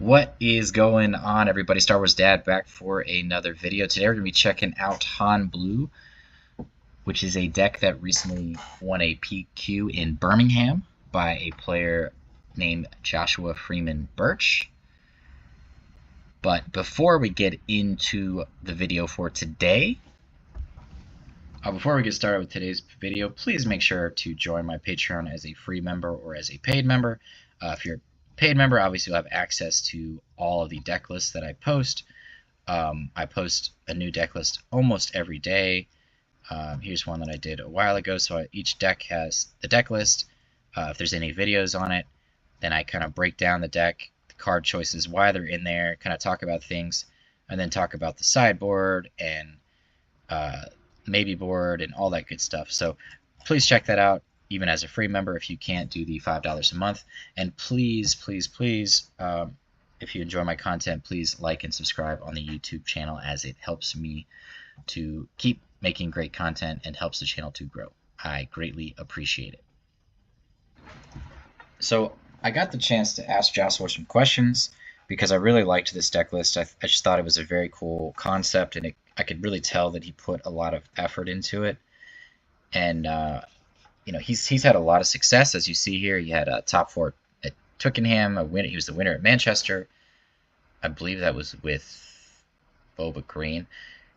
What is going on, everybody? Star Wars Dad back for another video. Today we're going to be checking out Han Blue, which is a deck that recently won a PQ in Birmingham by a player named Joshua-Freeman Birch. But before we get into the video for today, before we get started with today's video, please make sure to join my Patreon as a free member or as a paid member. If you're paid member, obviously you'll have access to all of the deck lists that I post. I post a new deck list almost every day. Here's one that I did a while ago. So each deck has the deck list. If there's any videos on it, then I kind of break down the deck, the card choices, why they're in there, kind of talk about things, and then talk about the sideboard and maybe board and all that good stuff. So please check that out, even as a free member if you can't do the $5 a month. And please, please, please, if you enjoy my content, please like and subscribe on the YouTube channel, as it helps me to keep making great content and helps the channel to grow. I greatly appreciate it. So I got the chance to ask Joshua some questions because I really liked this deck list. I just thought it was a very cool concept, and I could really tell that he put a lot of effort into it. And you know, he's had a lot of success, as you see here. He had a top 4 at Twickenham, he was the winner at Manchester. I believe that was with Boba Green.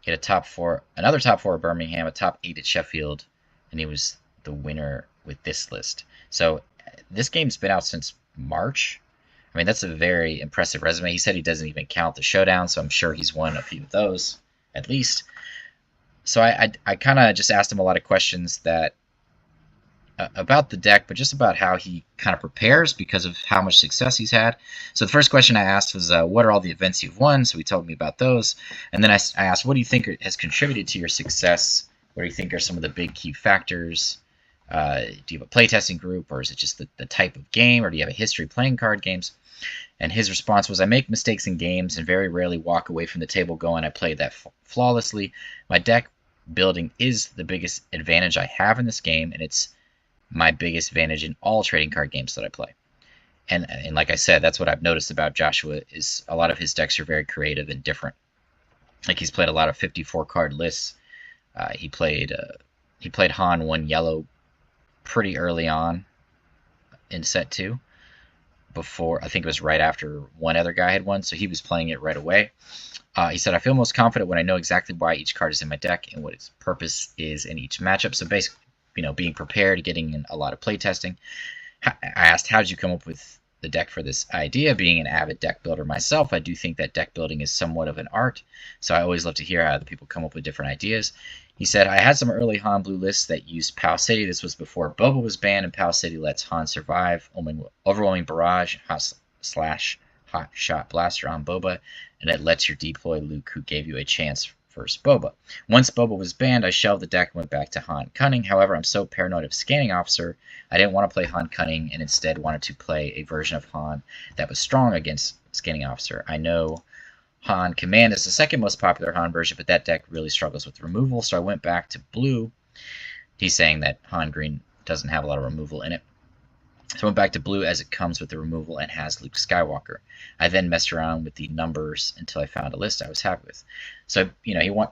He had a top 4, another top 4 at Birmingham, a top 8 at Sheffield, and he was the winner with this list. So this game's been out since March. I mean, that's a very impressive resume. He said he doesn't even count the showdown, so I'm sure he's won a few of those, at least. So I kind of just asked him a lot of questions that about the deck, but just about how he kind of prepares because of how much success he's had. So the first question I asked was, what are all the events you've won? So he told me about those. And then I asked, what do you think has contributed to your success? What do you think are some of the big key factors? Do you have a playtesting group, or is it just the type of game, or do you have a history playing card games? And his response was, I make mistakes in games and very rarely walk away from the table going, I played that flawlessly. My deck building is the biggest advantage I have in this game, and it's my biggest advantage in all trading card games that I play. And like I said, that's what I've noticed about Joshua, is a lot of his decks are very creative and different. Like, he's played a lot of 54 card lists. He played Han 1 yellow pretty early on in set 2. Before, I think it was right after one other guy had won, so he was playing it right away. He said, I feel most confident when I know exactly why each card is in my deck and what its purpose is in each matchup. So basically, you know, being prepared, getting in a lot of playtesting. I asked, how did you come up with the deck for this idea? Being an avid deck builder myself, I do think that deck building is somewhat of an art, so I always love to hear how other people come up with different ideas. He said, I had some early Han Blue lists that used Pal City. This was before Boba was banned, and Pal City lets Han survive, overwhelming barrage, hot shot blaster on Boba, and it lets you deploy Luke, who gave you a chance versus Boba. Once Boba was banned, I shelved the deck and went back to Han Cunning. However, I'm so paranoid of Scanning Officer, I didn't want to play Han Cunning and instead wanted to play a version of Han that was strong against Scanning Officer. I know Han Command is the second most popular Han version, but that deck really struggles with removal, so I went back to Blue. He's saying that Han Green doesn't have a lot of removal in it. So I went back to Blue as it comes with the removal and has Luke Skywalker. I then messed around with the numbers until I found a list I was happy with. So, you know,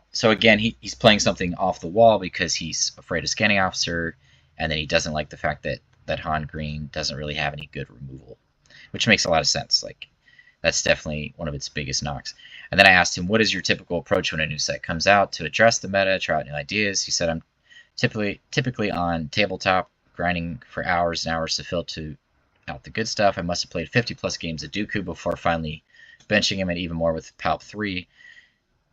he's playing something off the wall because he's afraid of Scanning Officer, and then he doesn't like the fact that Han Green doesn't really have any good removal, which makes a lot of sense. Like, that's definitely one of its biggest knocks. And then I asked him, what is your typical approach when a new set comes out to address the meta, try out new ideas? He said, I'm typically on tabletop, grinding for hours and hours to filter out the good stuff. I must have played 50 plus games of Dooku before finally benching him, and even more with Palp 3.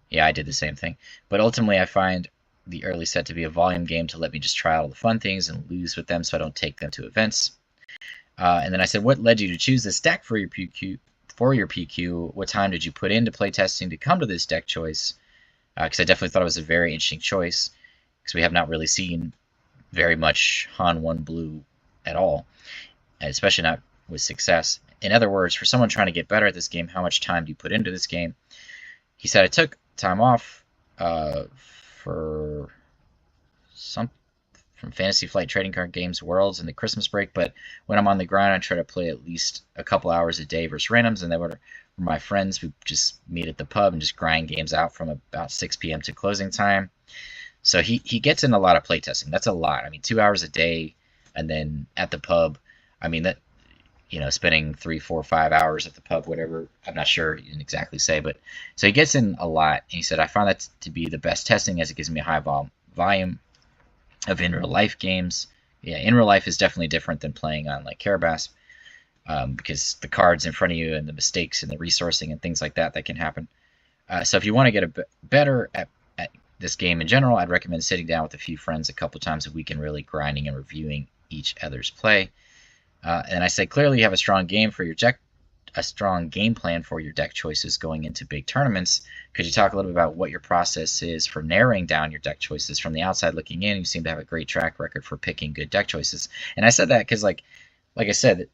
Yeah, I did the same thing. But ultimately, I find the early set to be a volume game to let me just try all the fun things and lose with them so I don't take them to events. And then I said, what led you to choose this deck for your PQ? What time did you put into playtesting to come to this deck choice? Because I definitely thought it was a very interesting choice, because we have not really seen very much Han 1 Blue at all, and especially not with success. In other words, for someone trying to get better at this game, how much time do you put into this game? He said, I took time off for from Fantasy Flight trading card games, Worlds, and the Christmas break. But when I'm on the grind, I try to play at least a couple hours a day versus randoms, and they were my friends who just meet at the pub and just grind games out from about 6 p.m. to closing time. So he gets in a lot of playtesting. That's a lot. I mean, 2 hours a day, and then at the pub. I mean that spending 3, 4, 5 hours at the pub, whatever. I'm not sure he didn't exactly say, but so he gets in a lot. And he said, I find that to be the best testing as it gives me a high volume of in real life games. Yeah, in real life is definitely different than playing on like Carabas, because the cards in front of you and the mistakes and the resourcing and things like that can happen. So if you want to get better at this game in general, I'd recommend sitting down with a few friends a couple times a week and really grinding and reviewing each other's play. And I say clearly you have a strong game plan for your deck choices going into big tournaments. Could you talk a little bit about what your process is for narrowing down your deck choices? From the outside looking in, you seem to have a great track record for picking good deck choices. And I said that because, like I said,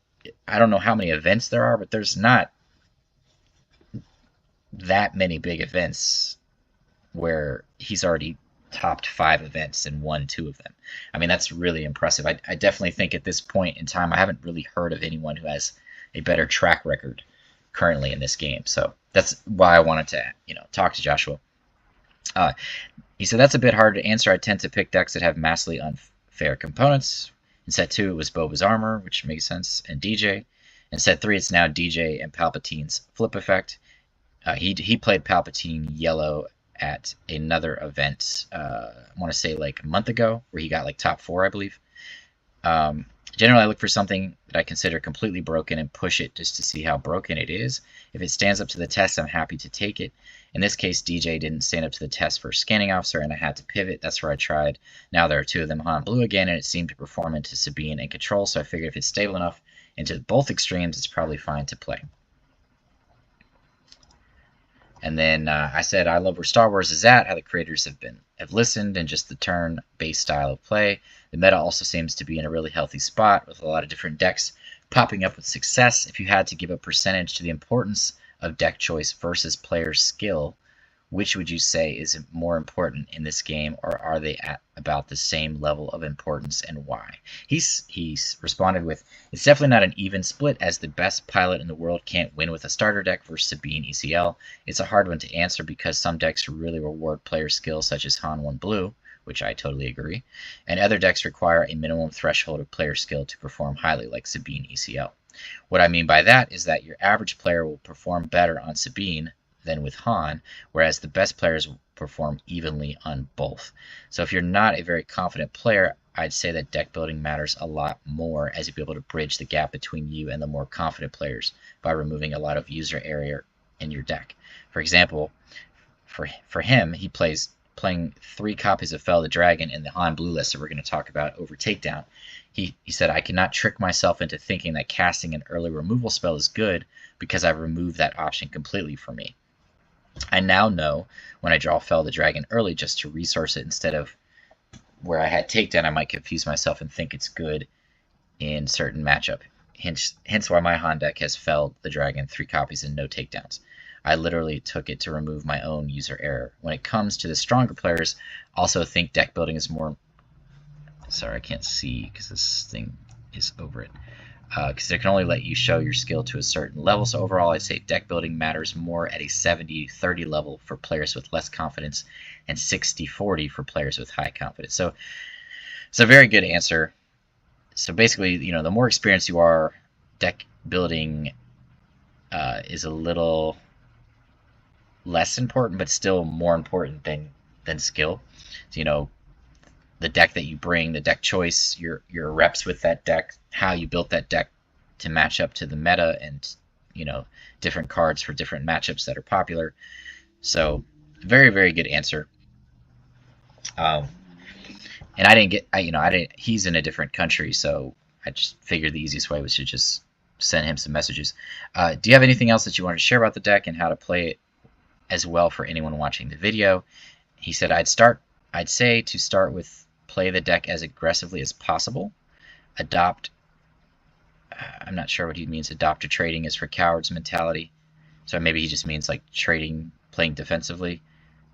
I don't know how many events there are, but there's not that many big events where he's already topped 5 events and won 2 of them. I mean, that's really impressive. I definitely think at this point in time, I haven't really heard of anyone who has a better track record currently in this game. So that's why I wanted to, talk to Joshua. He said, that's a bit hard to answer. I tend to pick decks that have massively unfair components. In set 2, it was Boba's armor, which makes sense, and DJ. In set 3, it's now DJ and Palpatine's flip effect. He played Palpatine yellow at another event, I want to say like a month ago, where he got like top 4, I believe. Generally, I look for something that I consider completely broken and push it just to see how broken it is. If it stands up to the test, I'm happy to take it. In this case, DJ didn't stand up to the test for Scanning Officer, and I had to pivot. That's where I tried. Now there are 2 of them Han Blue again, and it seemed to perform into Sabine and Control, so I figured if it's stable enough into both extremes, it's probably fine to play. And then I said, I love where Star Wars is at, how the creators have listened, and just the turn-based style of play. The meta also seems to be in a really healthy spot with a lot of different decks popping up with success. If you had to give a percentage to the importance of deck choice versus player skill, which would you say is more important in this game, or are they at about the same level of importance, and why? He's responded with, it's definitely not an even split, as the best pilot in the world can't win with a starter deck versus Sabine ECL. It's a hard one to answer because some decks really reward player skill, such as Han 1 Blue, which I totally agree, and other decks require a minimum threshold of player skill to perform highly, like Sabine ECL. What I mean by that is that your average player will perform better on Sabine than with Han, whereas the best players will perform evenly on both. So if you're not a very confident player, I'd say that deck building matters a lot more, as you'll be able to bridge the gap between you and the more confident players by removing a lot of user error in your deck. For example, for him, he playing 3 copies of Fel the Dragon in the Han Blue list that we're going to talk about over Takedown. He said, I cannot trick myself into thinking that casting an early removal spell is good because I've removed that option completely for me. I now know when I draw Fel the Dragon early just to resource it instead of where I had Takedown, I might confuse myself and think it's good in certain matchup. Hence why my Han deck has Fel the Dragon 3 copies and no takedowns. I literally took it to remove my own user error. When it comes to the stronger players, also think deck building is more... Sorry, I can't see because this thing is over it. Because it can only let you show your skill to a certain level. So overall, I'd say deck building matters more at a 70-30 level for players with less confidence and 60-40 for players with high confidence. So it's a very good answer. So basically, the more experienced you are, deck building is a little less important, but still more important than skill. So, the deck that you bring, the deck choice, your reps with that deck, how you built that deck to match up to the meta, and different cards for different matchups that are popular. So very, very good answer. And I didn't get, he's in a different country, so I just figured the easiest way was to just send him some messages. Do you have anything else that you want to share about the deck and how to play it as well for anyone watching the video? He said, I'd say to start with play the deck as aggressively as possible. Adopt, I'm not sure what he means. Adopt to trading is for cowards mentality. So maybe he just means like trading, playing defensively.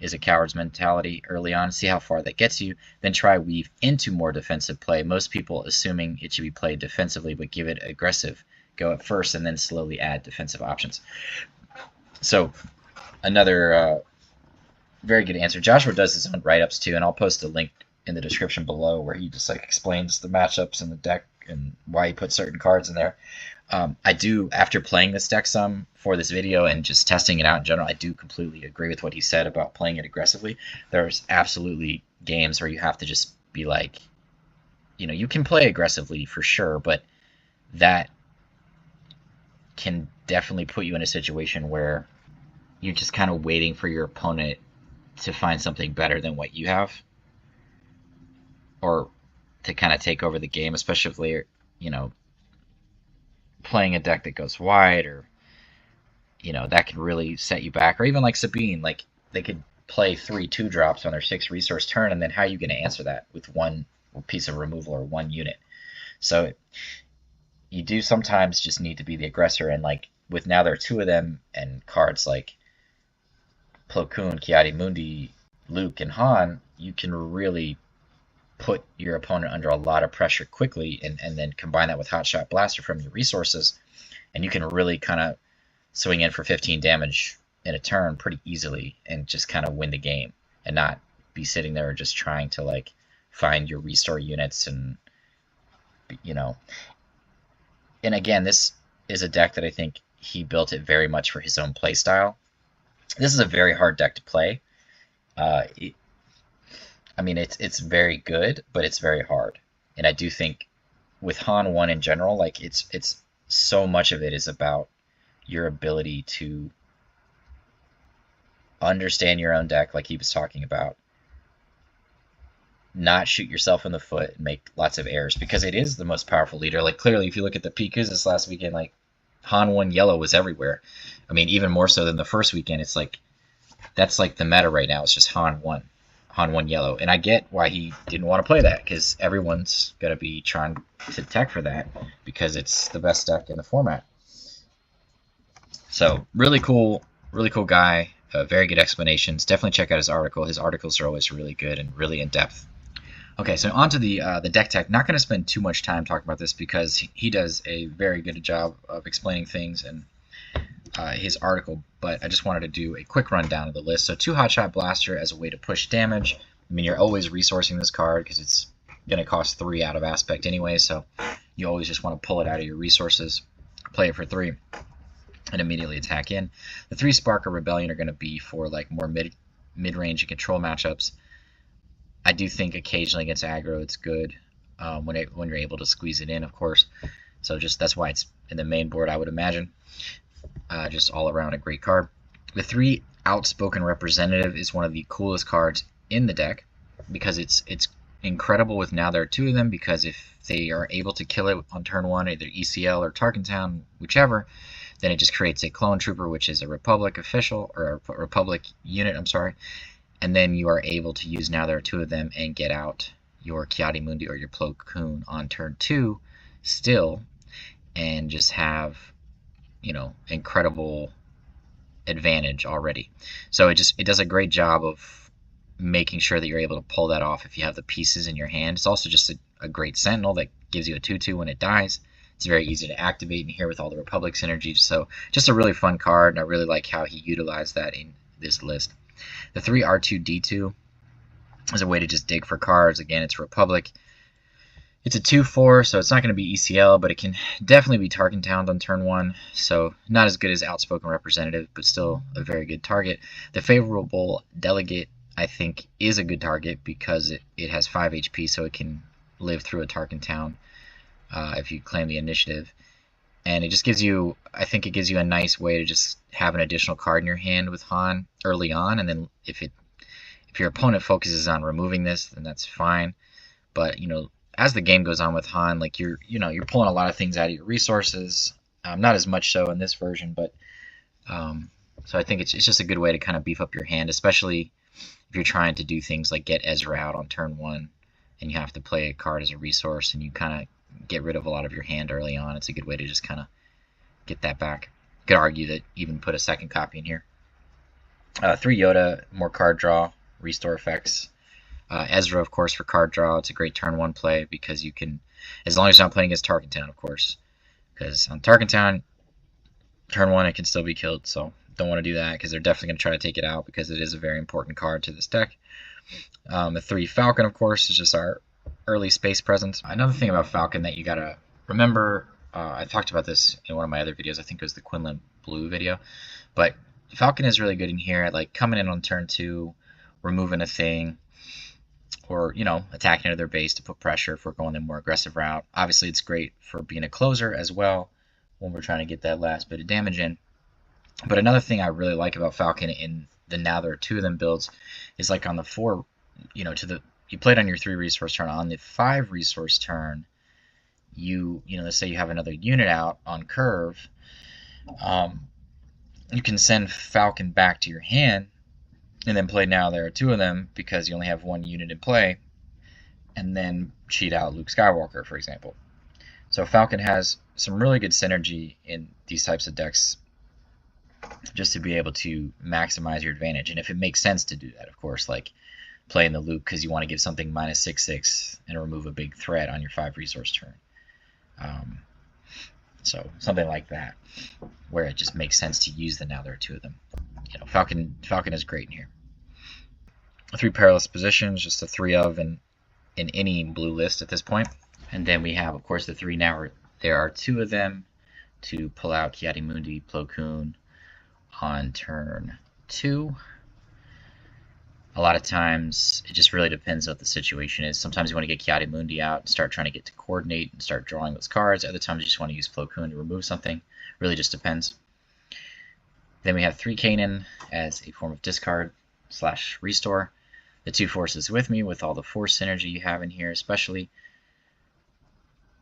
is a coward's mentality early on, see how far that gets you, then try weave into more defensive play. Most people assuming it should be played defensively, but give it aggressive. Go at first and then slowly add defensive options. So another very good answer. Joshua does his own write-ups too, and I'll post a link in the description below where he just like explains the matchups in the deck and why he put certain cards in there. I do, after playing this deck some for this video and just testing it out in general, I do completely agree with what he said about playing it aggressively. There's absolutely games where you have to just be like, you know, you can play aggressively for sure, but that can definitely put you in a situation where you're just kind of waiting for your opponent to find something better than what you have, or to kind of take over the game, especially, you know, playing a deck that goes wide, or, you know, that could really set you back. Or even like Sabine, like they could play 3 2-drops on their 6 resource turn, and then how are you going to answer that with one piece of removal or one unit? So you do sometimes just need to be the aggressor, and like with now there are 2 of them, and cards like Plo Koon, Ki-Adi-Mundi, Luke, and Han, you can really put your opponent under a lot of pressure quickly, and then combine that with Hotshot Blaster from your resources, and you can really kind of swing in for 15 damage in a turn pretty easily and just kind of win the game and not be sitting there just trying to like find your restore units. And, you know, and again, this is a deck that I think he built it very much for his own play style. This is a very hard deck to play. I mean, it's very good, but it's very hard. And I do think with Han 1 in general, like it's so much of it is about your ability to understand your own deck, like he was talking about, not shoot yourself in the foot and make lots of errors, because it is the most powerful leader. Like clearly, if you look at the PQs this last weekend, like Han 1 yellow was everywhere. I mean, even more so than the first weekend. It's like that's like the meta right now. It's just Han 1 yellow, and I get why he didn't want to play that, because everyone's gonna be trying to tech for that because it's the best deck in the format. So really cool guy. Very good explanations. Definitely check out his article. His articles are always really good and really in depth. Okay, so on to the deck tech. Not going to spend too much time talking about this because he does a very good job of explaining things in his article, but I just wanted to do a quick rundown of the list. So 2 Hotshot Blaster as a way to push damage. I mean, you're always resourcing this card because it's going to cost 3 out of aspect anyway, so you always just want to pull it out of your resources, play it for 3, and immediately attack in. The 3 Spark or Rebellion are going to be for like more mid-range and control matchups. I do think occasionally against aggro it's good when you're able to squeeze it in, of course. So just that's why it's in the main board, I would imagine. Just all around a great card. The 3 Outspoken Representative is one of the coolest cards in the deck because it's incredible with now there are 2 of them, because if they are able to kill it on turn 1, either ECL or Tarkentown, whichever, then it just creates a Clone Trooper, which is a Republic official, or a Republic unit, I'm sorry, and then you are able to use now there are 2 of them and get out your Ki-Adi-Mundi or your Plo Koon on turn 2 still, and just have, you know, incredible advantage already. So it does a great job of making sure that you're able to pull that off if you have the pieces in your hand. It's also just a great Sentinel that gives you a 2/2 when it dies. It's very easy to activate in here with all the Republic synergies. So just a really fun card, and I really like how he utilized that in this list. The 3 R2-D2 is a way to just dig for cards. Again, it's Republic. It's a 2/4, so it's not going to be ECL, but it can definitely be Tarkentown on turn 1. So not as good as Outspoken Representative, but still a very good target. The Favorable Delegate, I think, is a good target because it has 5 HP, so it can live through a Tarkentown if you claim the initiative. And it just gives you, I think it gives you a nice way to just have an additional card in your hand with Han early on, and then if your opponent focuses on removing this, then that's fine. But, you know, as the game goes on with Han, like you're pulling a lot of things out of your resources. Not as much so in this version, but so I think it's just a good way to kind of beef up your hand, especially if you're trying to do things like get Ezra out on turn 1, and you have to play a card as a resource, and you kind of get rid of a lot of your hand early on. It's a good way to just kind of get that back. You could argue that even put a second copy in here. 3 Yoda, more card draw, restore effects. Ezra, of course, for card draw. It's a great turn 1 play because you can, as long as you're not playing against Tarkin Town, of course. Because on Tarkin Town, turn 1 it can still be killed, so don't want to do that because they're definitely going to try to take it out because it is a very important card to this deck. The 3 Falcon, of course, is just our early space presence. Another thing about Falcon that you got to remember, I talked about this in one of my other videos, I think it was the Quinlan Blue video, but Falcon is really good in here, like coming in on turn 2, removing a thing, or, you know, attacking into their base to put pressure if we're going the more aggressive route. Obviously, it's great for being a closer as well when we're trying to get that last bit of damage in. But another thing I really like about Falcon in the now there are 2 of them builds is like on the 4, you know, you played on your 3 resource turn. On the 5 resource turn, you know, let's say you have another unit out on curve, you can send Falcon back to your hand and then play now there are 2 of them because you only have 1 unit in play, and then cheat out Luke Skywalker, for example. So Falcon has some really good synergy in these types of decks just to be able to maximize your advantage. And if it makes sense to do that, of course, like playing the Luke because you want to give something -6/6 and remove a big threat on your 5 resource turn. So something like that, where it just makes sense to use the now there are 2 of them. You know, Falcon is great in here. 3 perilous positions, just a 3 of in any blue list at this point. And then we have, of course, the 3 now there are 2 of them to pull out Ki-Adi-Mundi, Plo Koon on turn 2. A lot of times, it just really depends what the situation is. Sometimes you want to get Ki-Adi-Mundi out and start trying to get to coordinate and start drawing those cards. Other times you just want to use Plo Koon to remove something. Really just depends. Then we have 3 Kanan as a form of discard / restore. The 2 forces with me with all the force synergy you have in here especially.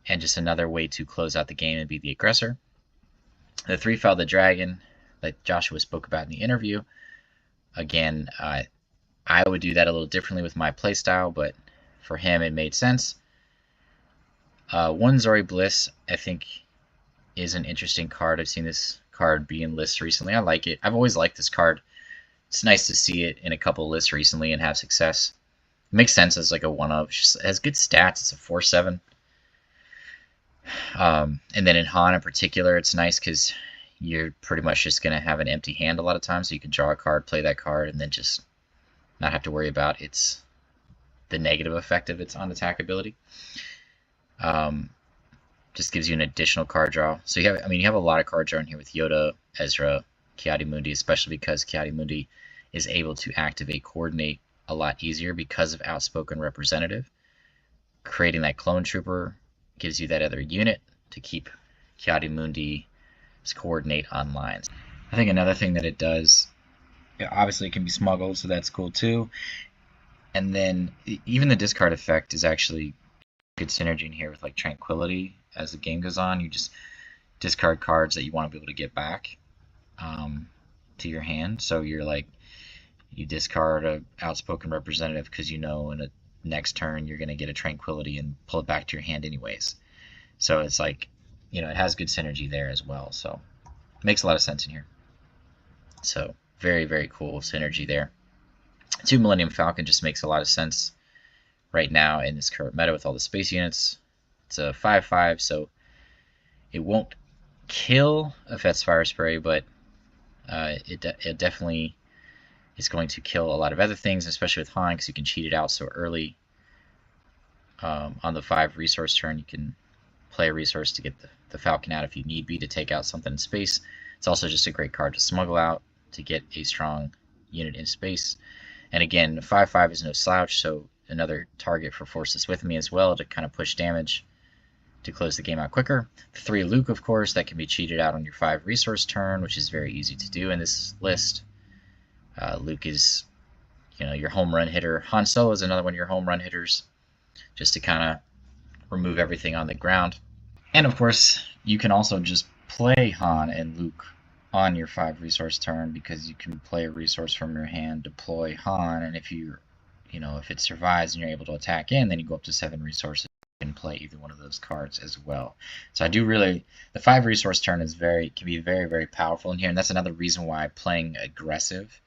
And just another way to close out the game and be the aggressor. The 3 Fel the Dragon that Joshua spoke about in the interview. Again, I would do that a little differently with my playstyle, but for him it made sense. 1 Zori Bliss, I think, is an interesting card. I've seen this card be in lists recently. I like it. I've always liked this card. It's nice to see it in a couple of lists recently and have success. It makes sense as like a 1-of. It has good stats. It's a 4/7. And then in Han in particular, it's nice because you're pretty much just going to have an empty hand a lot of times, so you can draw a card, play that card, and then just not have to worry about the negative effect of its on-attack ability. Just gives you an additional card draw. So you have a lot of card draw in here with Yoda, Ezra, Ki-Adi-Mundi, especially because Ki-Adi-Mundi is able to activate Coordinate a lot easier because of Outspoken Representative. Creating that Clone Trooper gives you that other unit to keep Ki-Adi-Mundi's Coordinate online. I think another thing that it does, obviously it can be smuggled, so that's cool too. And then even the discard effect is actually good synergy in here with like Tranquility. As the game goes on, you just discard cards that you want to be able to get back to your hand. So you're like, you discard a Outspoken Representative because you know in a next turn you're going to get a Tranquility and pull it back to your hand anyways. So it's like, you know, it has good synergy there as well. So it makes a lot of sense in here. So very, very cool synergy there. 2 Millennium Falcon just makes a lot of sense right now in this current meta with all the space units. It's a 5/5, so it won't kill a Fett's Fire Spray, but it definitely is going to kill a lot of other things, especially with Han, because you can cheat it out so early. On the 5 resource turn, you can play a resource to get the Falcon out if you need be to take out something in space. It's also just a great card to smuggle out to get a strong unit in space. And again, 5/5 is no slouch, so another target for forces with me as well to kind of push damage to close the game out quicker. 3 Luke, of course, that can be cheated out on your 5 resource turn, which is very easy to do in this list. Luke is, you know, your home run hitter. Han Solo is another one of your home run hitters, just to kind of remove everything on the ground. And of course, you can also just play Han and Luke on your 5 resource turn because you can play a resource from your hand, deploy Han, and if if it survives and you're able to attack in, then you go up to 7 resources and play either one of those cards as well. So I do really, the 5 resource turn can be very, very powerful in here, and that's another reason why playing aggressive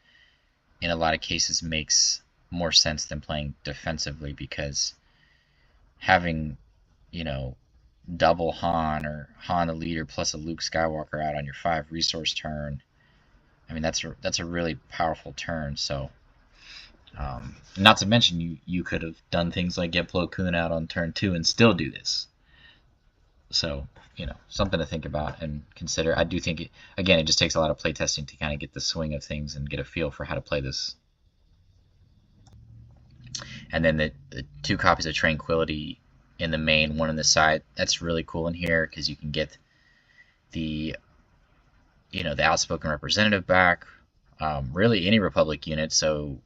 in a lot of cases makes more sense than playing defensively, because having, you know, double Han or Han the leader plus a Luke Skywalker out on your 5 resource turn, I mean that's a really powerful turn. So not to mention you could have done things like get Plo Koon out on turn 2 and still do this. So, you know, something to think about and consider. I do think it just takes a lot of playtesting to kind of get the swing of things and get a feel for how to play this. And then the 2 copies of Tranquility in the main, 1 in the side. That's really cool in here because you can get the, you know, the outspoken representative back. Really any Republic unit. So,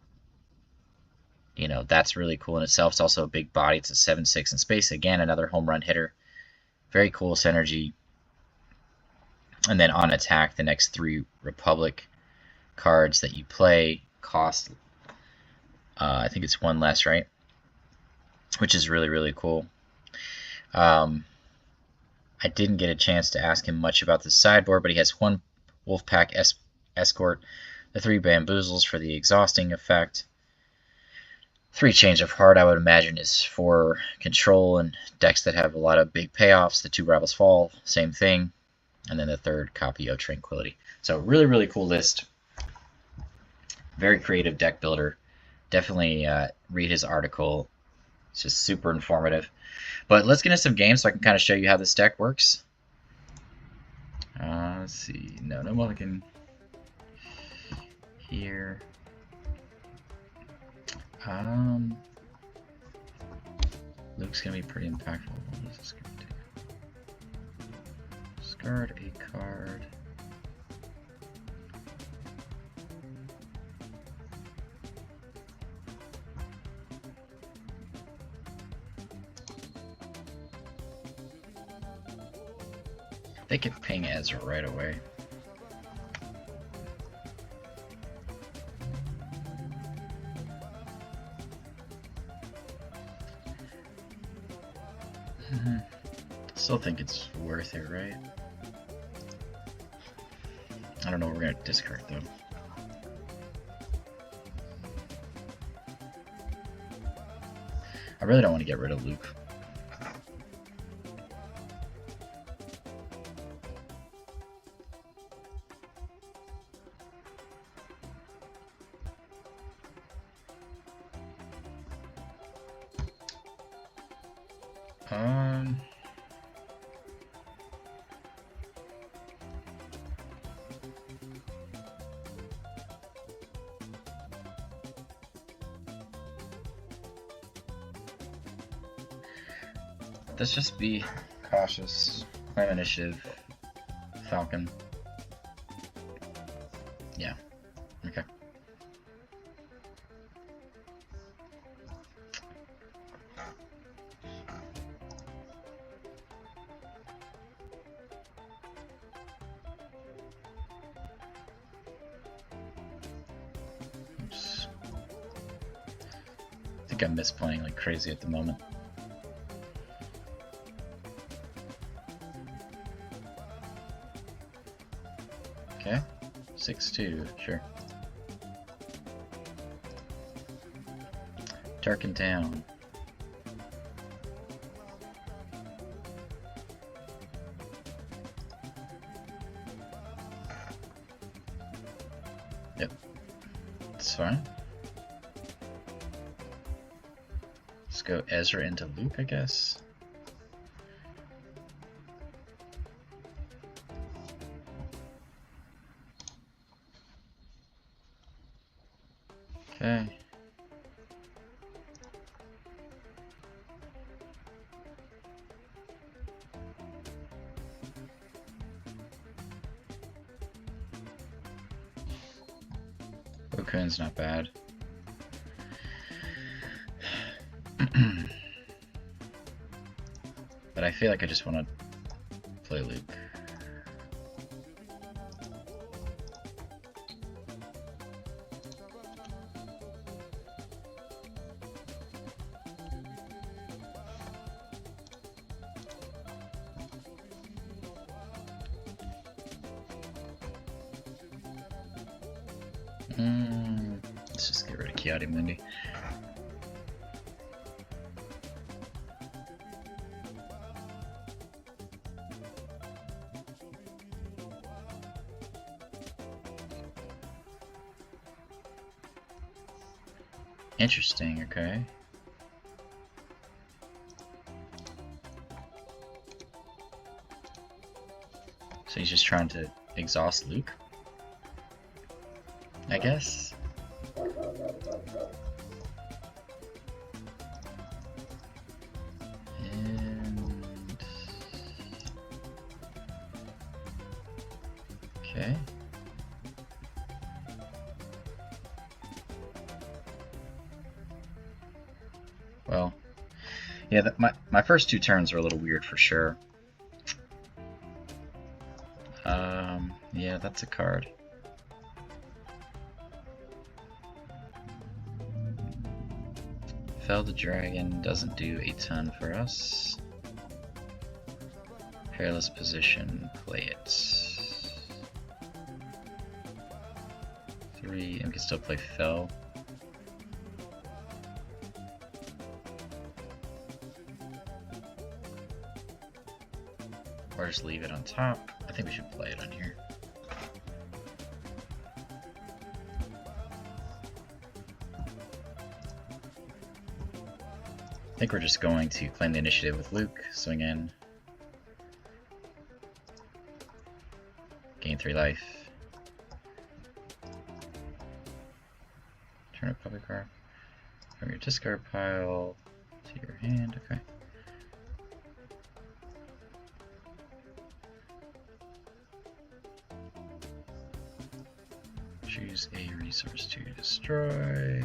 you know, that's really cool in itself. It's also a big body. It's a 7/6 in space. Again, another home run hitter. Very cool synergy. And then on attack, the next 3 Republic cards that you play cost, I think it's 1 less, right? Which is really, really cool. I didn't get a chance to ask him much about the sideboard, but he has 1 Wolfpack Escort, the 3 Bamboozles for the exhausting effect, 3 Change of Heart, I would imagine, is for control and decks that have a lot of big payoffs. The 2 Rivals Fall, same thing. And then the 3rd copy of Tranquility. So really, really cool list. Very creative deck builder. Definitely read his article. It's just super informative. But let's get into some games so I can kind of show you how this deck works. Let's see. No mulligan here. Luke's gonna be pretty impactful. What is this gonna do? Discard a card. They could ping Ezra right away. Still think it's worth it, right? I don't know what we're gonna discard though. I really don't want to get rid of Luke. Let's just be cautious. Claim initiative. Falcon. Yeah. Okay. Oops. I think I'm misplaying like crazy at the moment. Okay, 6/2, sure. Darken down. Yep, it's fine. Let's go Ezra into Luke, I guess. Okay. Okun's not bad. But I feel like I just want to play Luke. Let's just get rid of Kiadi-Mundi. Interesting, okay. So he's just trying to exhaust Luke, I guess. And okay. Well, yeah, my first two turns are a little weird for sure. Yeah, that's a card. Fell the Dragon doesn't do a ton for us. Perilous Position, play it. 3, and we can still play Fell. Or just leave it on top. I think we should play it on here. I think we're just going to claim the initiative with Luke, swing in, gain 3 life, turn a public card from your discard pile to your hand, okay. Choose a resource to destroy.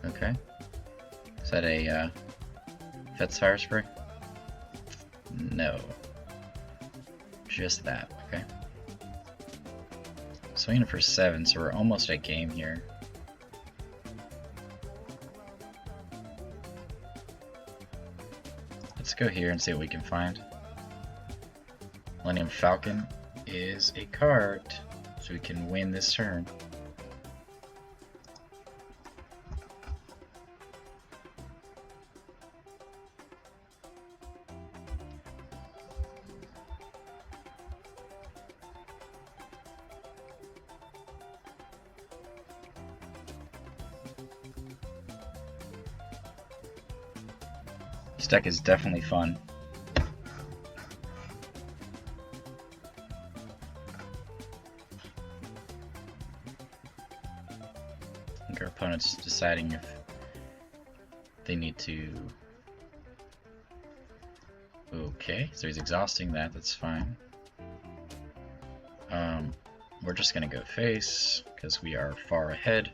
Okay. Is that a Fet's Fire Spray? No. Just that, okay. Swinging for 7, so we're almost at game here. Let's go here and see what we can find. Millennium Falcon is a card, so we can win this turn. This deck is definitely fun. I think our opponent's deciding if they need to... Okay, so he's exhausting that, that's fine. We're just gonna go face, because we are far ahead.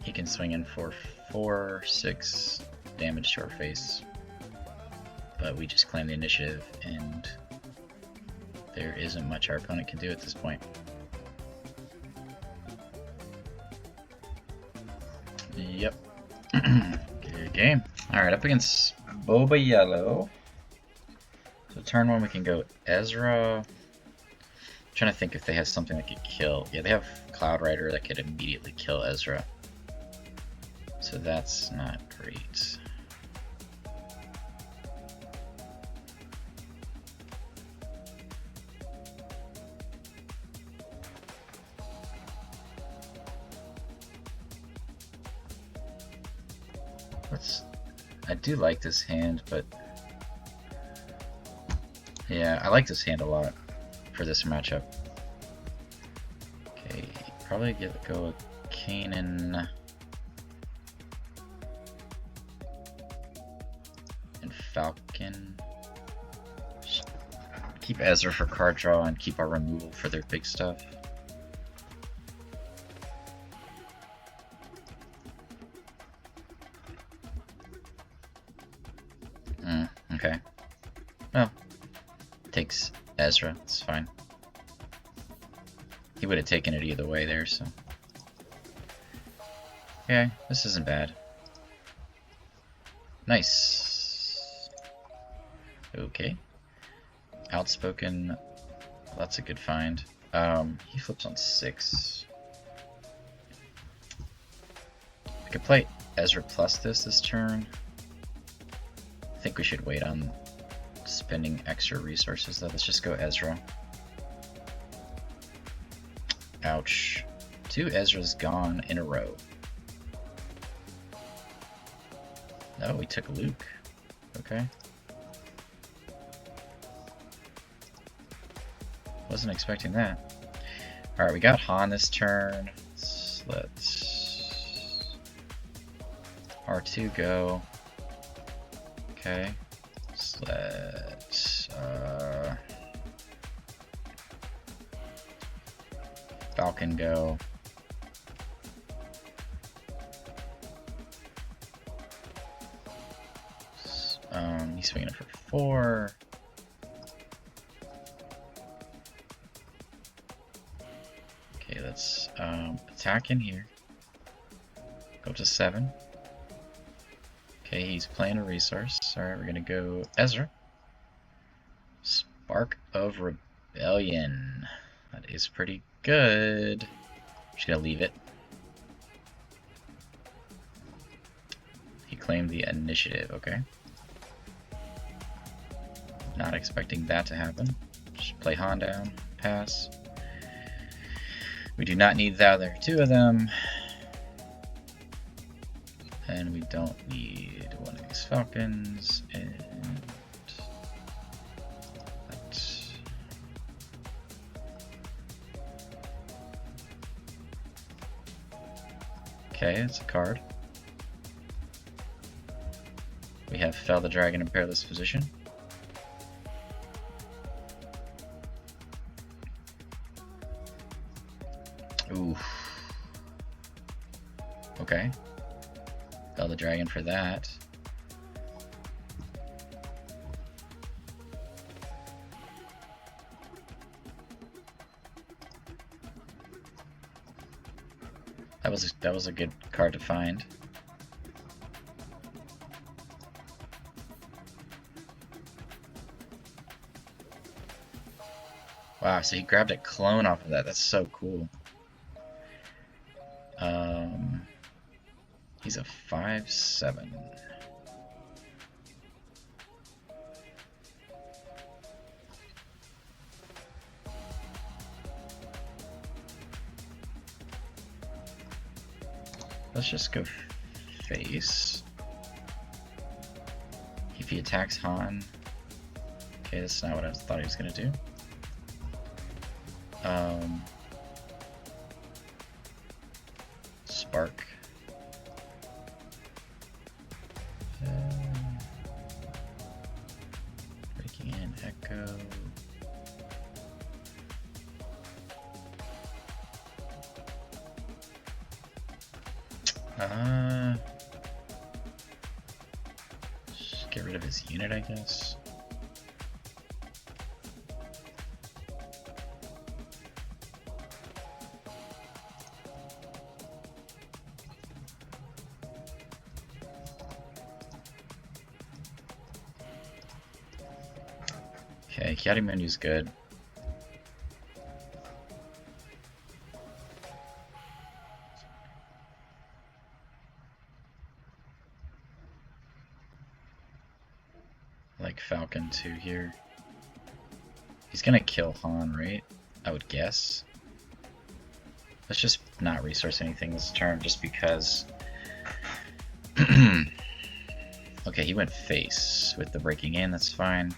He can swing in for 4, 6 damage to our face, but we just claim the initiative, and there isn't much our opponent can do at this point. Yep. Good game. Alright, up against Boba Yellow. So turn 1 we can go Ezra. I'm trying to think if they have something that could kill. Yeah, they have Cloud Rider that could immediately kill Ezra. So that's not great. I do like this hand, but yeah, I like this hand a lot for this matchup. Okay, probably go with Kanan and Falcon. Keep Ezra for card draw and keep our removal for their big stuff. Okay. Well, takes Ezra. It's fine. He would have taken it either way there, so. Okay, this isn't bad. Nice. Okay. Outspoken. That's a good find. He flips on 6. I could play Ezra plus this turn. I think we should wait on spending extra resources though. Let's just go Ezra. Ouch. 2 Ezra's gone in a row. No, we took Luke. Okay. Wasn't expecting that. Alright, we got Han this turn. Let's R2 go. Okay. Let's Falcon go. He's swinging it for 4. Okay, let's attack in here. Go to 7. Okay, he's playing a resource. Alright, we're gonna go Ezra. Spark of Rebellion. That is pretty good. Just gonna leave it. He claimed the initiative, okay. Not expecting that to happen. Just play Han down, pass. We do not need the other 2 of them. And we don't need one of these Falcons, and that. Okay, it's a card. We have Fell the Dragon in Perilous Position. Ooh. Okay. Fell the Dragon for that. That was a good card to find. Wow, so he grabbed a clone off of that. That's so cool. He's a 5/7. Let's just go face. If he attacks Han. Okay, that's not what I thought he was gonna do. Spark. Breaking in Echo. Just get rid of his unit, I guess. Okay, Kiadi menu's good. Like Falcon 2 here. He's gonna kill Han, right? I would guess. Let's just not resource anything this turn just because. Okay, he went face with the breaking in, that's fine.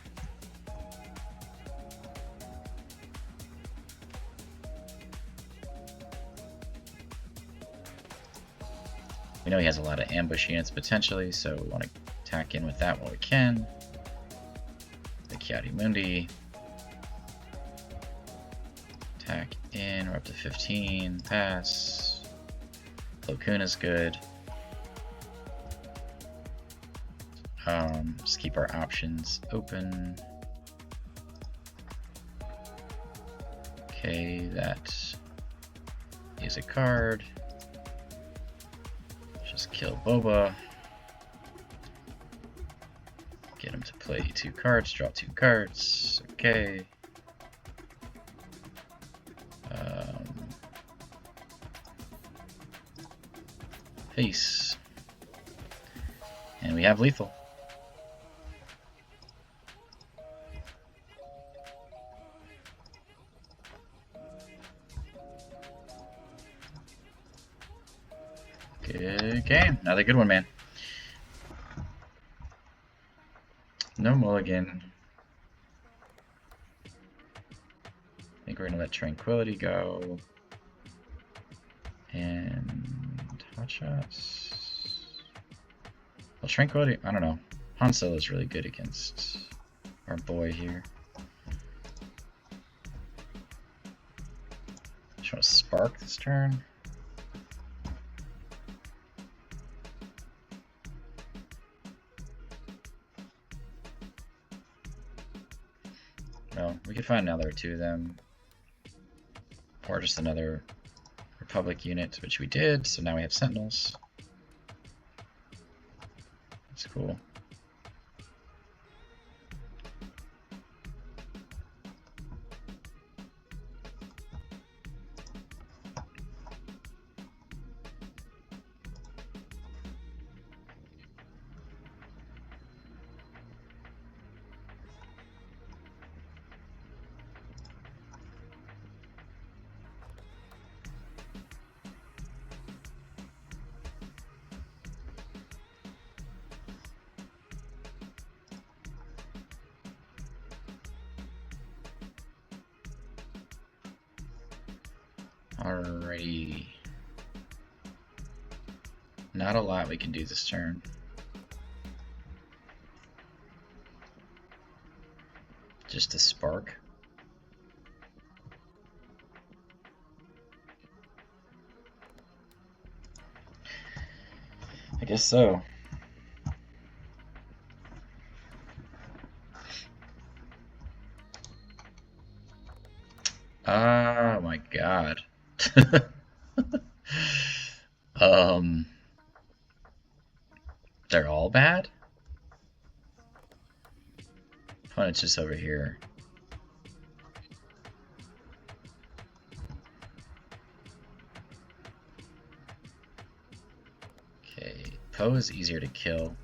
We know he has a lot of ambush units potentially, so we want to attack in with that while we can. The Kiadi Mundi. Attack in, we're up to 15, pass. Plo Koon is good. Just keep our options open. Okay, that is a card. Just kill Boba. Get him to play 2 cards, draw 2 cards. Okay. Peace. And we have lethal. Good game. Another good one, man. No mulligan. I think we're gonna let Tranquility go. And hot shots. Well, Tranquility, I don't know. Han Solo is really good against our boy here. Just want to spark this turn. Well, we could find another 2 of them. Or just another Republic unit, which we did, so now we have Sentinels. That's cool. Alrighty. Not a lot we can do this turn. Just a spark. I guess so. Oh my god. They're all bad? Opponent's just over here. Okay, Poe is easier to kill.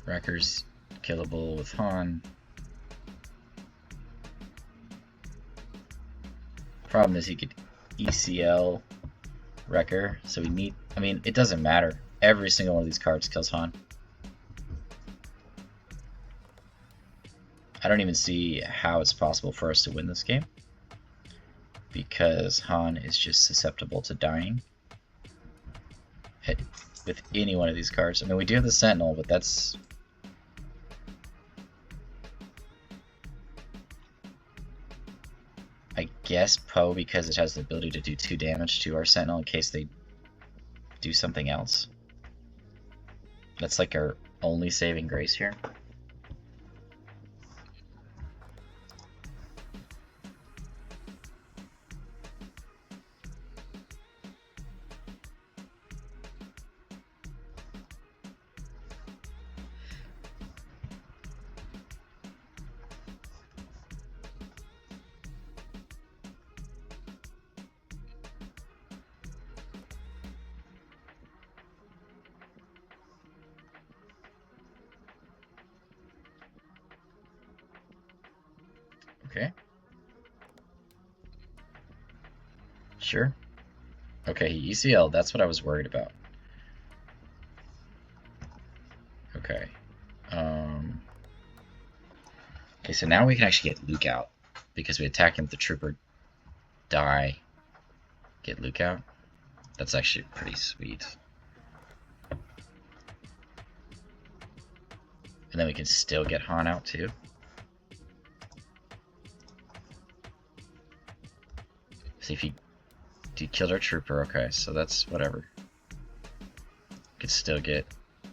Wrecker's killable with Han. Problem is he could ECL Wrecker, so we need, I mean, it doesn't matter. Every single one of these cards kills Han. I don't even see how it's possible for us to win this game, because Han is just susceptible to dying with any one of these cards. I mean, we do have the Sentinel, but that's... I guess Poe, because it has the ability to do 2 damage to our Sentinel in case they do something else. That's like our only saving grace here. Okay. Sure. Okay, he ECL, that's what I was worried about. Okay. Okay, so now we can actually get Luke out, because we attack him with the trooper, die, get Luke out. That's actually pretty sweet. And then we can still get Han out too. See if he killed our trooper. Okay, so that's whatever. Could still get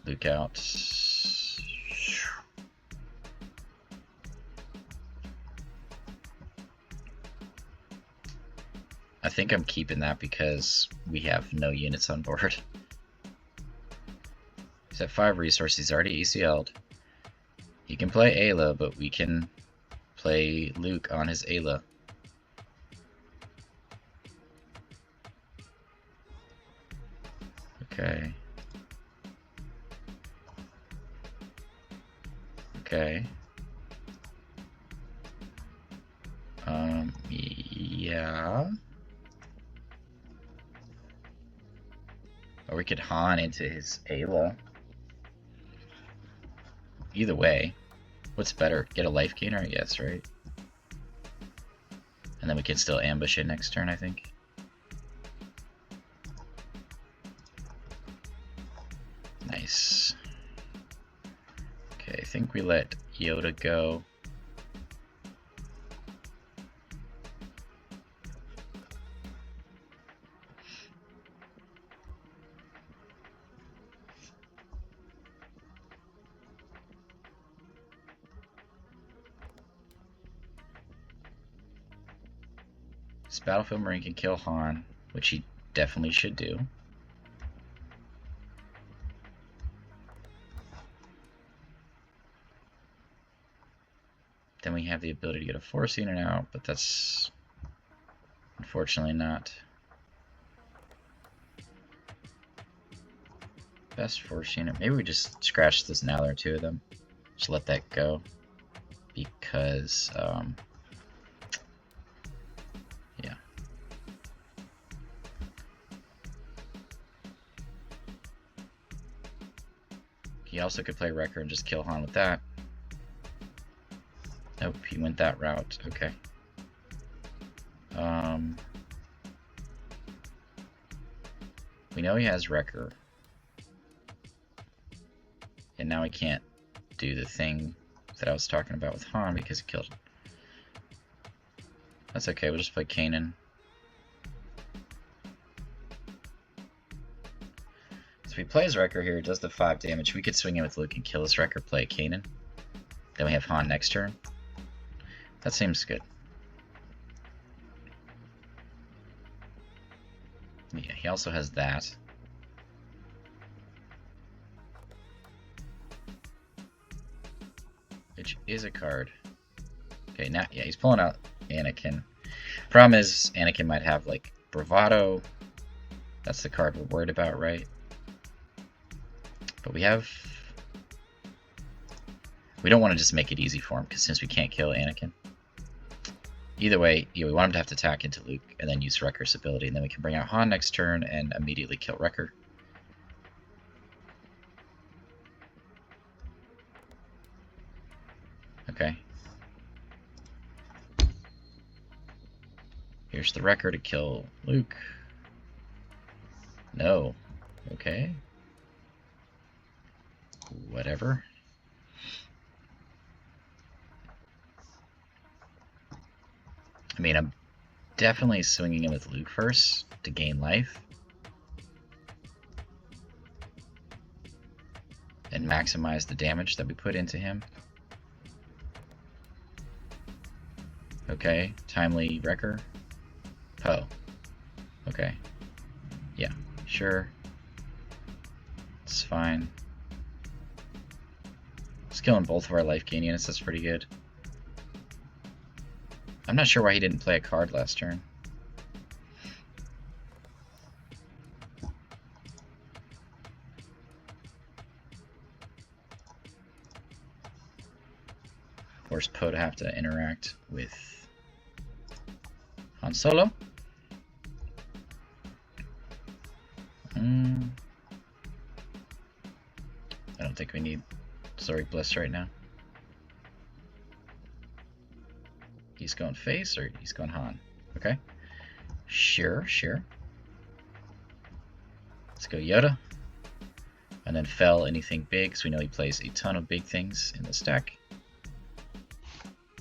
Luke out. I think I'm keeping that because we have no units on board. He's at 5 resources, he's already ECL'd. He can play Ayla, but we can play Luke on his Ayla. Okay. Okay. Yeah. Or we could Han into his Ayla. Either way. What's better? Get a life gainer, I guess, right? And then we can still ambush it next turn, I think. Nice. Okay, I think we let Yoda go. This Battlefield Marine can kill Han, which he definitely should do. Then we have the ability to get a Force unit out, but that's unfortunately not best Force unit. Maybe we just scratch this now. There are 2 of them. Just let that go because yeah. He also could play Wrecker and just kill Han with that. Nope, he went that route. Okay. We know he has Wrecker. And now he can't do the thing that I was talking about with Han because he killed him. That's okay, we'll just play Kanan. So if he plays Wrecker here, does the 5 damage. We could swing in with Luke and kill this Wrecker, play Kanan. Then we have Han next turn. That seems good. Yeah, he also has that. Which is a card. Okay, now, yeah, he's pulling out Anakin. Problem is, Anakin might have, like, Bravado. That's the card we're worried about, right? But we have... We don't want to just make it easy for him, because since we can't kill Anakin. Either way, yeah, we want him to have to attack into Luke, and then use Wrecker's ability, and then we can bring out Han next turn and immediately kill Wrecker. Okay. Here's the Wrecker to kill Luke. No. Okay. Whatever. I mean, I'm definitely swinging in with Luke first to gain life. And maximize the damage that we put into him. Okay, timely Wrecker. Poe. Okay. Yeah, sure. It's fine. It's killing both of our life gain units, that's pretty good. I'm not sure why he didn't play a card last turn. Force Poe to have to interact with Han Solo. I don't think we need Zoric Bliss right now. He's going face or he's going Han? Okay. Sure, sure. Let's go Yoda. And then Fell anything big, because we know he plays a ton of big things in this deck.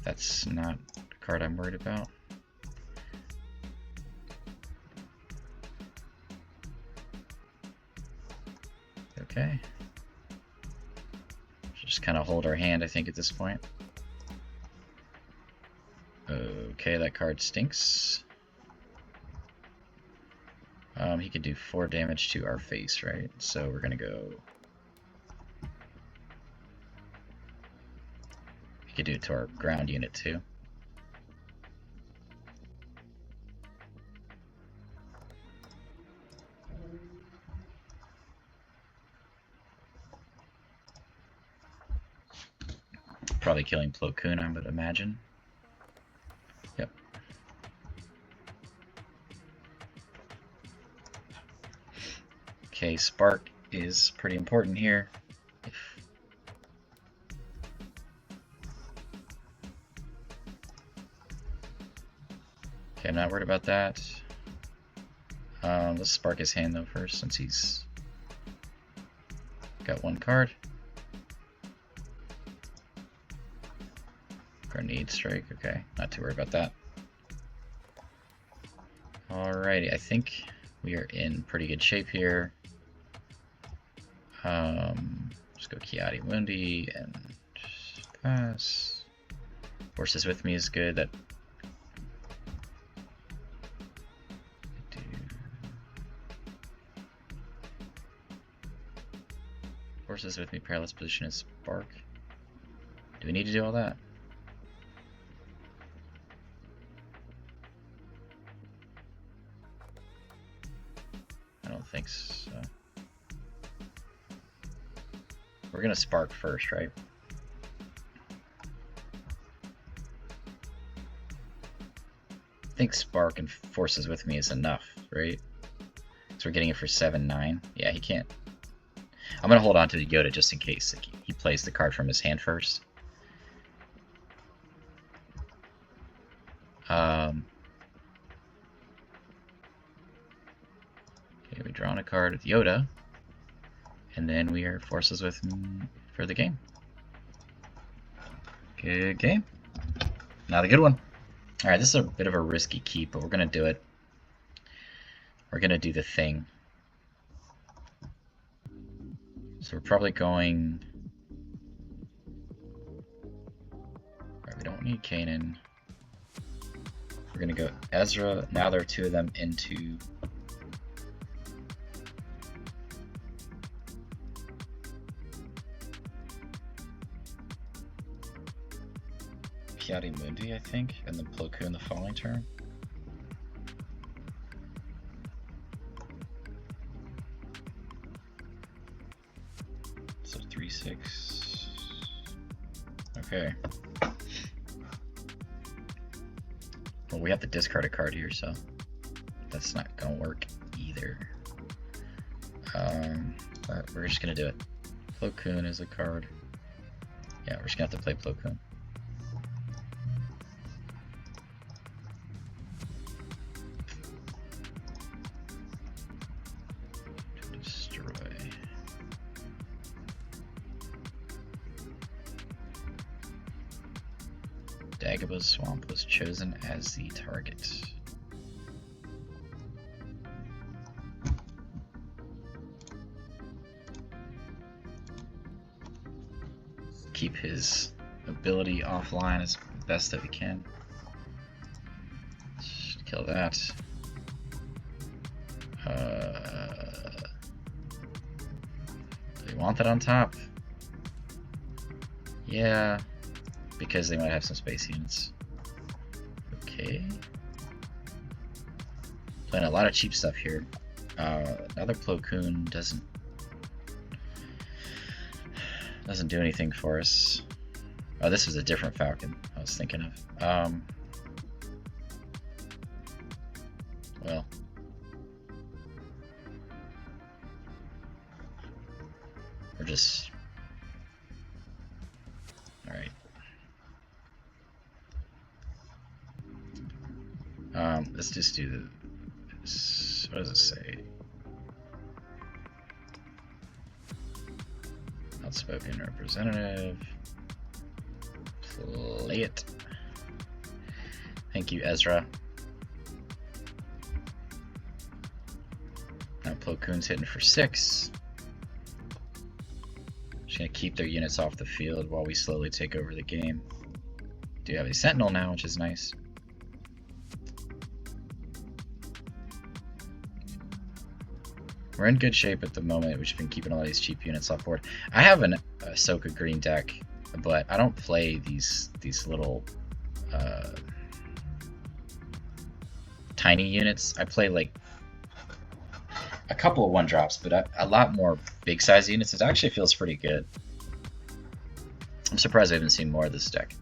That's not a card I'm worried about. Okay. just kind of hold our hand, I think, at this point. Okay, that card stinks. He could do 4 damage to our face, right? So we're gonna go... He could do it to our ground unit too. Probably killing Plo Koon, I would imagine. Yep. Okay, Spark is pretty important here. Okay, I'm not worried about that. Let's spark his hand though first, since he's got 1 card. Grenade strike, okay, not too worried about that. Alrighty, I think we are in pretty good shape here. Let's go Kiadi Mundi and pass. Forces with me is good. That Forces with me, perilous position is Spark. Do we need to do all that? I don't think so. We're gonna Spark first, right? I think Spark and Forces with me is enough, right? So we're getting it for 7-9. Yeah, he can't. I'm gonna hold on to the Yoda just in case he plays the card from his hand first. Okay, we draw on a card with Yoda, and then we are Forces with me for the game. Good game. Not a good one. Alright, this is a bit of a risky keep, but we're gonna do it. We're gonna do the thing. So we're probably going... Alright, we don't need Kanan. We're gonna go Ezra. Now there are 2 of them into... Kiadi Mundi, I think, and then Plo Koon the following turn. So 3/6. Okay. Well, we have to discard a card here, so that's not gonna work either. But we're just gonna do it. Plo Koon is a card. Yeah, we're just gonna have to play Plo Koon. Dagobah's Swamp was chosen as the target. Keep his ability offline as best that we can. Just kill that. Do we want that on top? Yeah. Because they might have some space units. Okay. Playing a lot of cheap stuff here. Another Plo Koon doesn't do anything for us. Oh, this is a different Falcon I was thinking of. Well. We're just... Alright. Let's just do this. What does it say? Outspoken representative. Play it. Thank you, Ezra. Now Plo Koon's hitting for 6. Just gonna keep their units off the field while we slowly take over the game. Do have a sentinel now, which is nice. We're in good shape at the moment. We've been keeping all these cheap units off board. I have an Ahsoka green deck, but I don't play these little tiny units. I play like a couple of 1-drops, but a lot more big size units. It actually feels pretty good. I'm surprised I haven't seen more of this deck.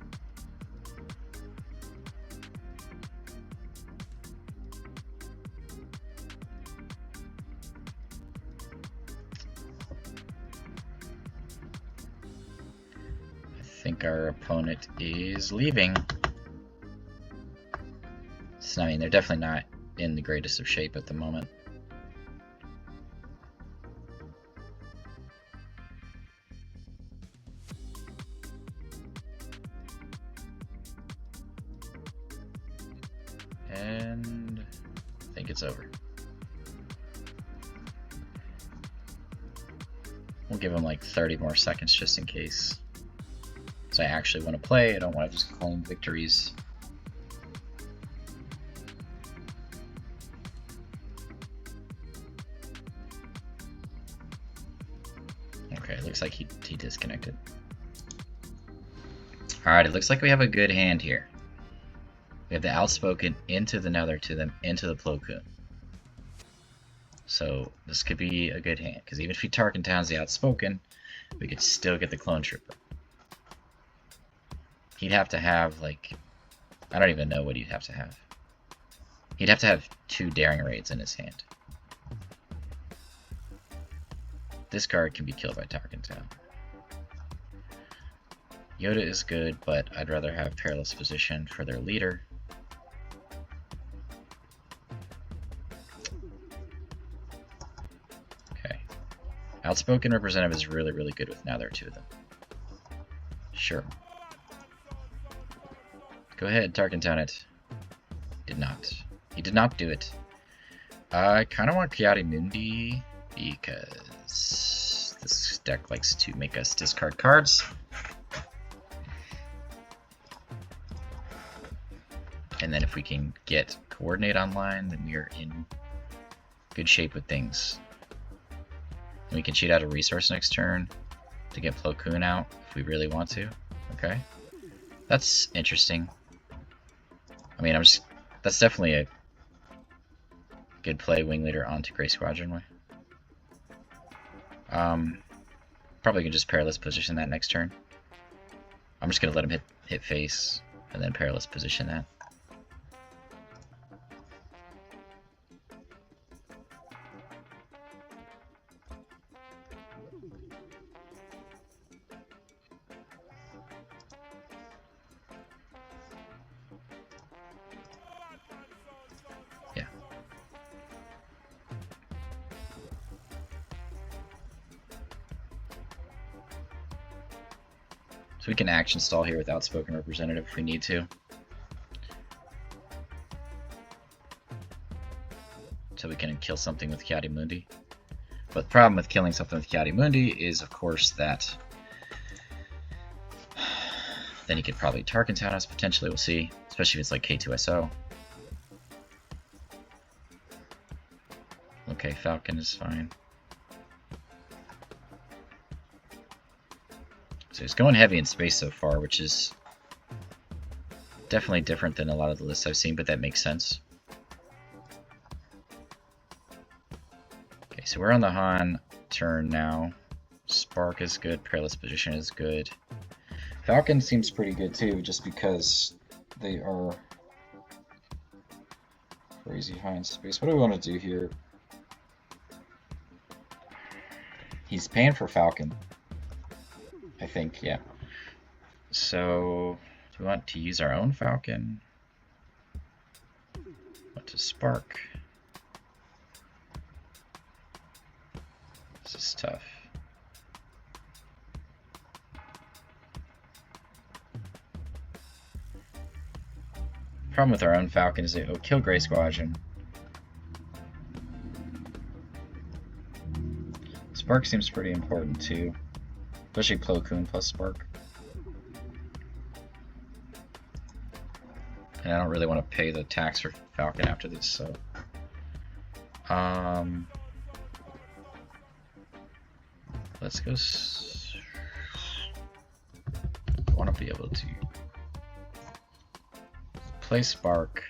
I think our opponent is leaving. So, I mean, they're definitely not in the greatest of shape at the moment. And I think it's over. We'll give them like 30 more seconds just in case. So I actually want to play, I don't want to just claim victories. Okay, it looks like he disconnected. Alright, it looks like we have a good hand here. We have the Outspoken into the Nether to them, into the Plo Koon. So this could be a good hand, because even if he Tarkin Towns the Outspoken, we could still get the Clone Trooper. He'd have to have, like, I don't even know what he'd have to have. He'd have to have 2 Daring Raids in his hand. This card can be killed by Tarkin Town. Yoda is good, but I'd rather have Perilous Position for their leader. Okay. Outspoken Representative is really, really good with now there are 2 of them. Sure. Go ahead, Tarkin Town it. Did not. He did not do it. I kind of want Ki-Adi-Mundi because this deck likes to make us discard cards. And then if we can get Coordinate online, then we are in good shape with things. And we can cheat out a resource next turn to get Plo Koon out if we really want to. Okay. That's interesting. I mean, that's definitely a good play, Wing Leader onto Grey Squadron way. Probably can just Perilous Position that next turn. I'm just gonna let him hit face and then Perilous Position that. Yeah. So we can action stall here with Outspoken Representative if we need to. So we can kill something with Ki-Adi-Mundi. But the problem with killing something with Ki-Adi-Mundi is, of course, that then he could probably Tarkin Town us potentially, we'll see. Especially if it's like K2SO. Okay, Falcon is fine. So he's going heavy in space so far, which is definitely different than a lot of the lists I've seen, but that makes sense. Okay, so we're on the Han turn now. Spark is good, Perilous Position is good. Falcon seems pretty good too, just because they are crazy high in space. What do we want to do here? He's paying for Falcon, I think, yeah. So, do we want to use our own Falcon? Want to Spark? This is tough. Problem with our own Falcon is it will kill Grey Squadron. Spark seems pretty important too. especially Plo Koon plus Spark. And I don't really want to pay the tax for Falcon after this, so let's go. I want to be able to play Spark.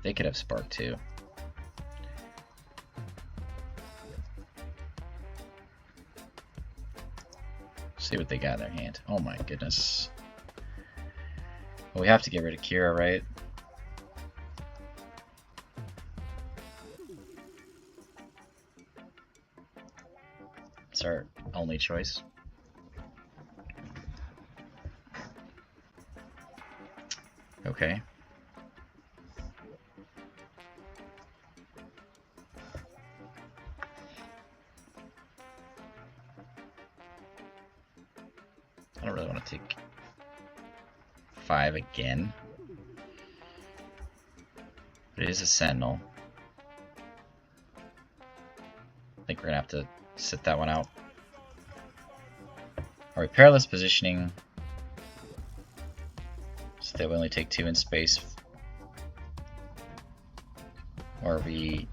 They could have Spark too. See what they got in their hand. Oh my goodness. Well, we have to get rid of Kira, right? It's our only choice. Okay. I don't really want to take 5 again. But it is a Sentinel. I think we're gonna have to sit that one out. Are we perilous positioning so that we only take 2 in space? Or are we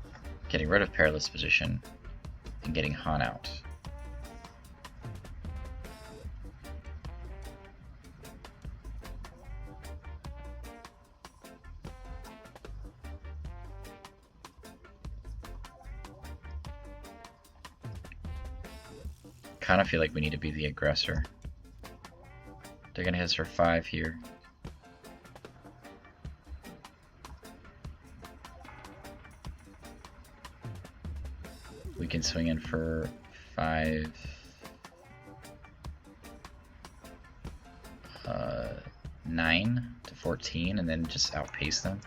getting rid of perilous position and getting Han out? Kind of feel like we need to be the aggressor. They're gonna hit us for 5 here. We can swing in for 5. 9 to 14 and then just outpace them.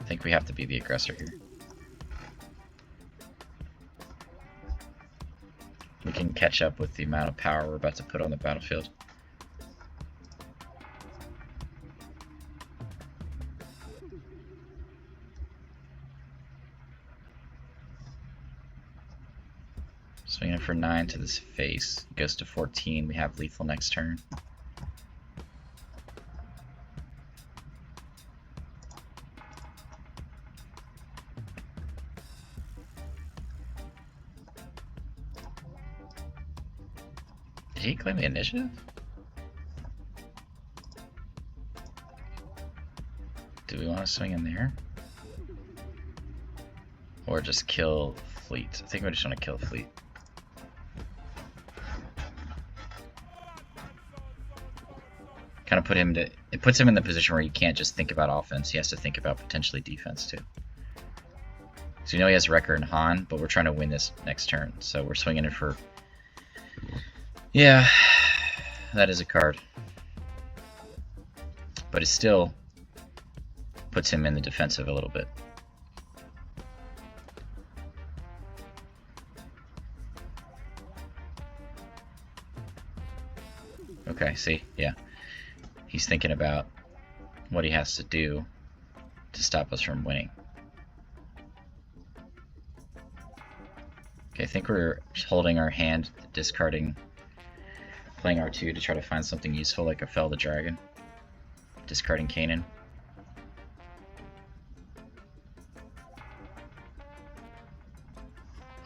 I think we have to be the aggressor here. We can catch up with the amount of power we're about to put on the battlefield. Swinging for 9 to this face. Goes to 14. We have lethal next turn. Did he claim the initiative? Do we want to swing in there? Or just kill fleet? I think we just want to kill fleet. Kind of put him to, it puts him in the position where he can't just think about offense, he has to think about potentially defense too. So you know he has Wrecker and Han, but we're trying to win this next turn, so we're swinging it for... Yeah, that is a card. But it still puts him in the defensive a little bit. Okay, see, yeah. He's thinking about what he has to do to stop us from winning. Okay, I think we're just holding our hand, discarding, playing R2 to try to find something useful like a Fell the Dragon. Discarding Kanan.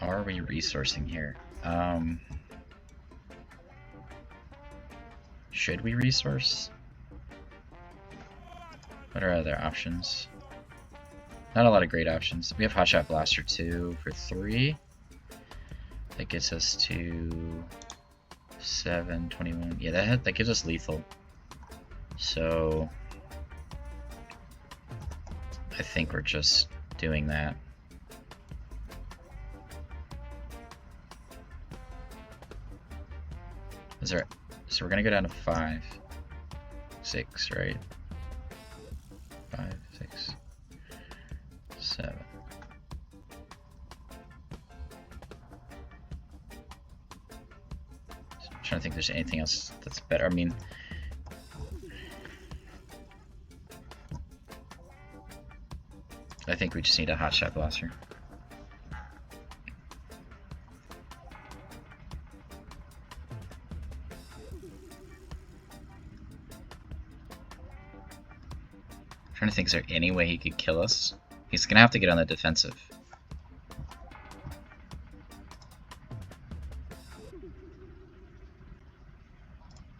Are we resourcing here? Should we resource? What are other options? Not a lot of great options. We have Hotshot Blaster 2 for 3. That gets us to 7, 21. Yeah, that gives us lethal. So I think we're just doing that. Is there? So we're gonna go down to 5, 6, right? 5, 6, 7. So I'm trying to think if there's anything else that's better. I mean, I think we just need a Hotshot Blaster. trying to think, is there any way he could kill us? He's gonna have to get on the defensive.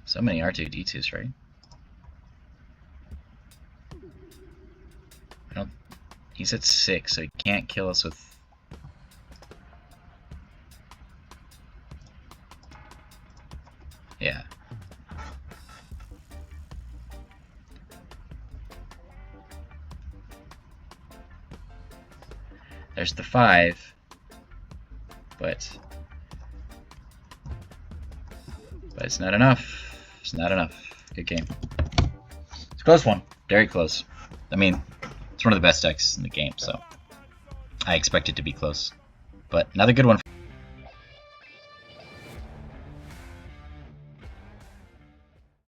So many R2-D2s, right? He's at 6, so he can't kill us with... Yeah. There's the 5, but it's not enough. It's not enough. Good game. It's a close one. Very close. I mean, it's one of the best decks in the game, so I expect it to be close. But another good one.